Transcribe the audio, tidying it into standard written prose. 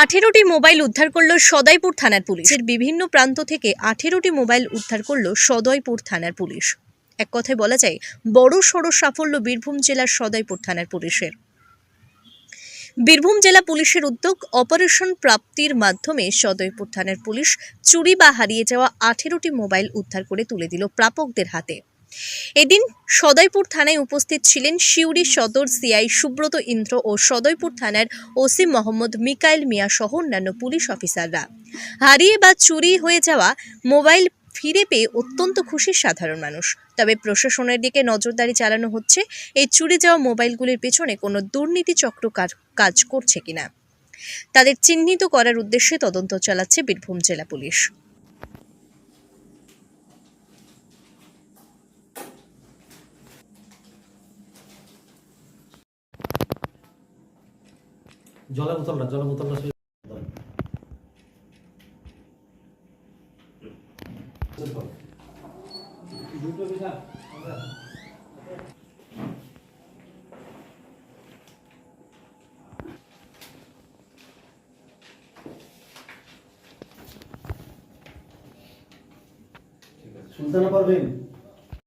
18টি mobile উদ্ধার করল সদয়পুর থানার পুলিশ। বিভিন্ন প্রান্ত থেকে 18টি মোবাইল উদ্ধার করল সদয়পুর থানার পুলিশ। এক কথায় বলা যায় বড় সড় সাফল্য বীরভূম জেলার সদয়পুর থানার পুলিশের। বীরভূম জেলা পুলিশের উদ্যোগ অপারেশন প্রাপ্তির মাধ্যমে সদয়পুর থানার পুলিশ চুরি বা হারিয়ে যাওয়া 18টি মোবাইল উদ্ধার করে তুলে দিল প্রাপকদের হাতে। এদিন সদয়পুর থানায় উপস্থিত ছিলেন সিউড়ি সদর সিআই সুব্রত ইন্দ্র ও সদয়পুর থানার ওসি মোহাম্মদ মিকাইল মিয়া সহ অন্যান্য পুলিশ অফিসাররা। হারিয়ে বা চুরি হয়ে যাওয়া মোবাইল ফিরে পেয়ে অত্যন্ত খুশি সাধারণ মানুষ। তবে প্রশাসনের দিকে নজরদারি চালানো হচ্ছে এই চুরি যাওয়া মোবাইলগুলির পেছনে কোনো দুর্নীতি চক্র কাজ করছে কিনা তাদের চিহ্নিত করার উদ্দেশ্যে তদন্ত চালাচ্ছে বীরভূম জেলা পুলিশ। জলের বোতলটা সুলতানা পারবেন।